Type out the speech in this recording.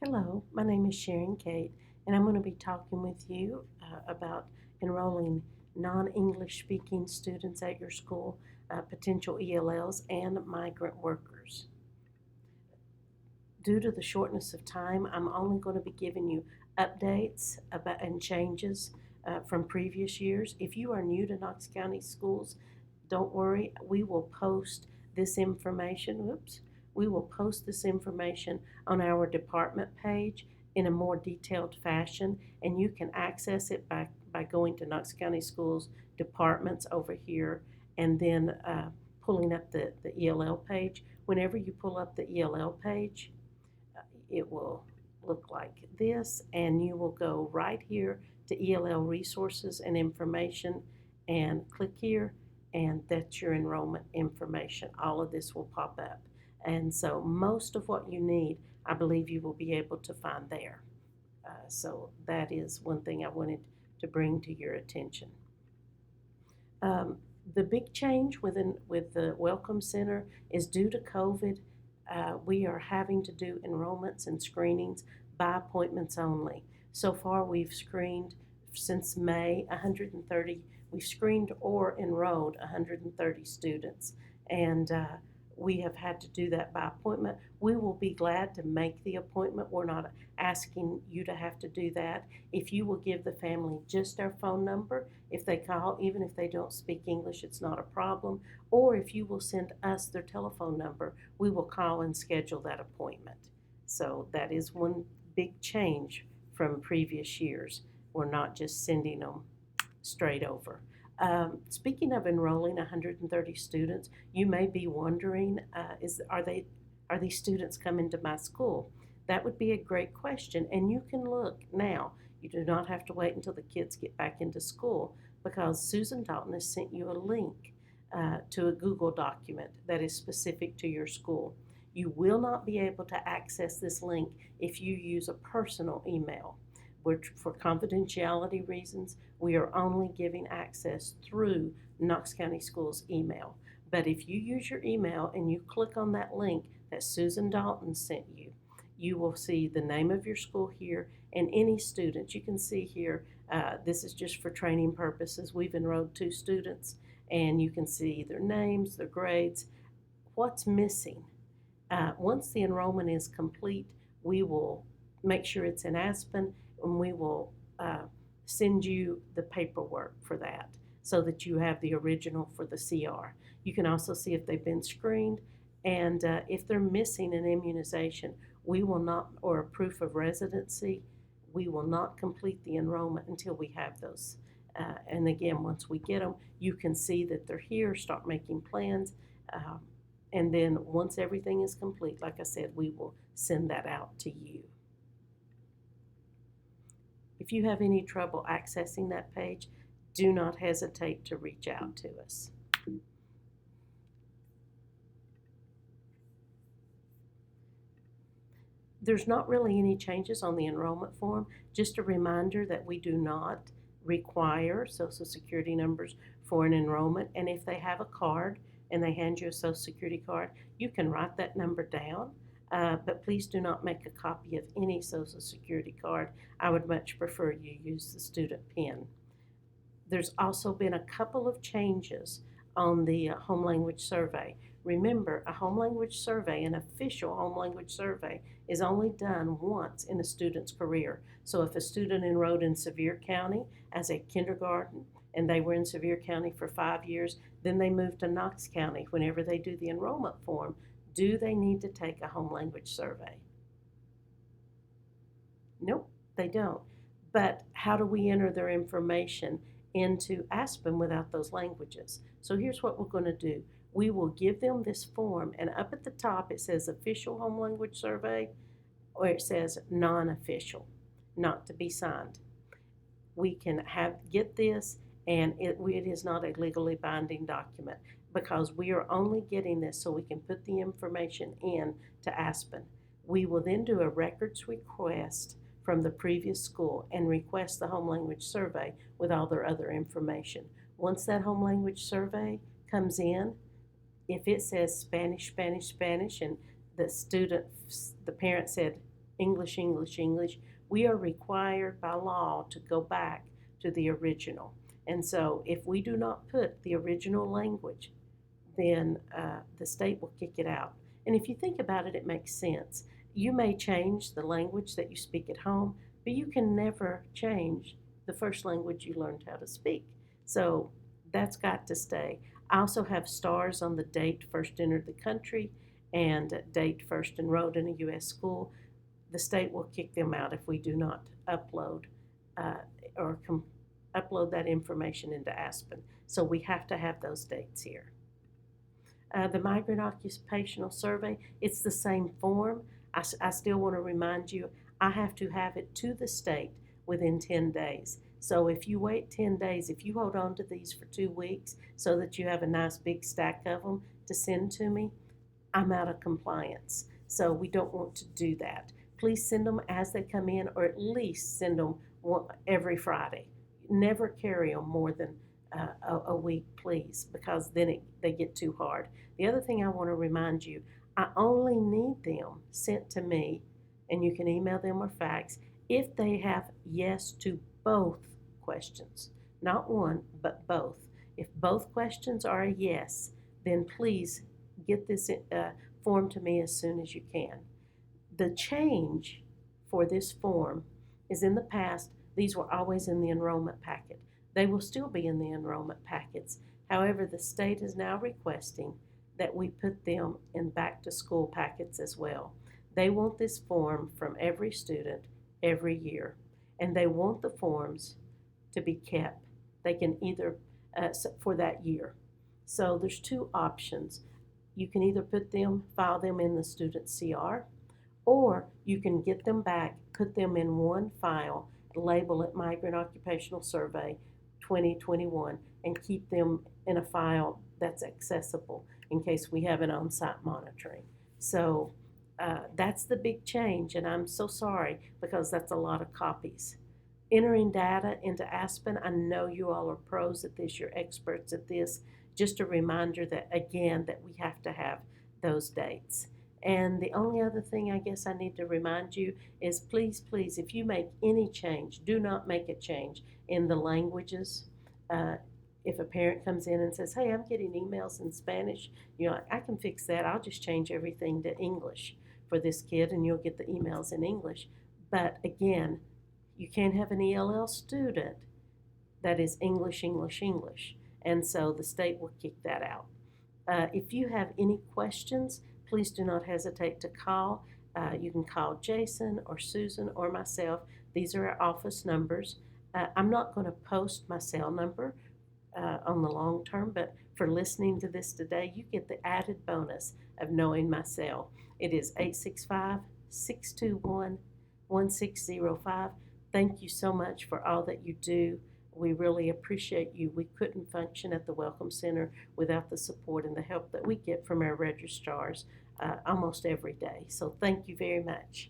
Hello, my name is Sharon Kate, and I'm going to be talking with you about enrolling non-English speaking students at your school, potential ELLs, and migrant workers. Due to the shortness of time, I'm only going to be giving you updates about and changes from previous years. If you are new to Knox County schools, don't worry, we will post this information. We will post this information on our department page in a more detailed fashion, and you can access it by going to Knox County Schools departments over here and then pulling up the ELL page. Whenever you pull up the ELL page, it will look like this, and you will go right here to ELL resources and information and click here, and that's your enrollment information. All of this will pop up. And so most of what you need, I believe you will be able to find there. So that is one thing I wanted to bring to your attention. Um, the big change with the Welcome Center is due to COVID. We are having to do enrollments and screenings by appointments only. So far, we've screened since May 130. We've screened or enrolled 130 students, and we have had to do that by appointment. We will be glad to make the appointment. We're not asking you to have to do that. If you will give the family just our phone number, if they call, even if they don't speak English, it's not a problem. Or if you will send us their telephone number, we will call and schedule that appointment. So that is one big change from previous years. We're not just sending them straight over. Speaking of enrolling 130 students, you may be wondering, are these students coming to my school? That would be a great question, and you can look now. You do not have to wait until the kids get back into school, because Susan Dalton has sent you a link to a Google document that is specific to your school. You will not be able to access this link if you use a personal email. For confidentiality reasons, we are only giving access through Knox County Schools email. But if you use your email and you click on that link that Susan Dalton sent you, you will see the name of your school here and any students. You can see here, this is just for training purposes. We've enrolled 2 students, and you can see their names, their grades, what's missing. Once the enrollment is complete, we will make sure it's in Aspen, and we will send you the paperwork for that so that you have the original for the CR. You can also see if they've been screened, and if they're missing an immunization, we will not, or a proof of residency, we will not complete the enrollment until we have those. And again, once we get them, you can see that they're here, start making plans, and then once everything is complete, like I said, we will send that out to you. If you have any trouble accessing that page, do not hesitate to reach out to us. There's not really any changes on the enrollment form. Just a reminder that we do not require Social Security numbers for an enrollment, and if they have a card and they hand you a Social Security card, you can write that number down. But please do not make a copy of any Social Security card. I would much prefer you use the student PIN. There's also been a couple of changes on the home language survey. Remember, a home language survey, an official home language survey, is only done once in a student's career. So if a student enrolled in Sevier County as a kindergarten and they were in Sevier County for 5 years, then they moved to Knox County. Whenever they do the enrollment form, do they need to take a home language survey? Nope, they don't. But how do we enter their information into Aspen without those languages? So here's what we're going to do. We will give them this form, and up at the top it says official home language survey, or it says non-official, not to be signed. We can get this, and it is not a legally binding document, because we are only getting this so we can put the information in to Aspen. We will then do a records request from the previous school and request the home language survey with all their other information. Once that home language survey comes in, if it says Spanish, Spanish, Spanish, and the parent said English, English, English, we are required by law to go back to the original. And so if we do not put the original language, then the state will kick it out. And if you think about it, it makes sense. You may change the language that you speak at home, but you can never change the first language you learned how to speak. So that's got to stay. I also have stars on the date first entered the country and date first enrolled in a U.S. school. The state will kick them out if we do not upload uh, or upload that information into Aspen. So we have to have those dates here. The migrant occupational survey, it's the same form. I still want to remind you, I have to have it to the state within 10 days. So if you wait 10 days, if you hold on to these for 2 weeks so that you have a nice big stack of them to send to me, I'm out of compliance. So we don't want to do that. Please send them as they come in, or at least send them every Friday. Never carry them more than a week, please, because then they get too hard. The other thing I want to remind you, I only need them sent to me, and you can email them or fax, if they have yes to both questions. Not one, but both. If both questions are a yes, then please get this form to me as soon as you can. The change for this form is, in the past, these were always in the enrollment packet. They will still be in the enrollment packets. However, the state is now requesting that we put them in back to school packets as well. They want this form from every student every year, and they want the forms to be kept. They can either, for that year. So there's 2 options. You can either file them in the student CR, or you can get them back, put them in one file, label it Migrant Occupational Survey 2021, and keep them in a file that's accessible in case we have an on-site monitoring. So that's the big change, and I'm so sorry because that's a lot of copies. Entering data into Aspen, I know you all are pros at this, you're experts at this. Just a reminder that, again, that we have to have those dates. And the only other thing I guess I need to remind you is please, please, if you make any change, do not make a change in the languages. If a parent comes in and says, hey, I'm getting emails in Spanish, I can fix that. I'll just change everything to English for this kid and you'll get the emails in English. But again, you can't have an ELL student that is English, English, English. And so the state will kick that out. If you have any questions, please do not hesitate to call. You can call Jason or Susan or myself. These are our office numbers. I'm not going to post my cell number on the long term, but for listening to this today, you get the added bonus of knowing my cell. It is 865-621-1605. Thank you so much for all that you do. We really appreciate you. We couldn't function at the Welcome Center without the support and the help that we get from our registrars almost every day. So thank you very much.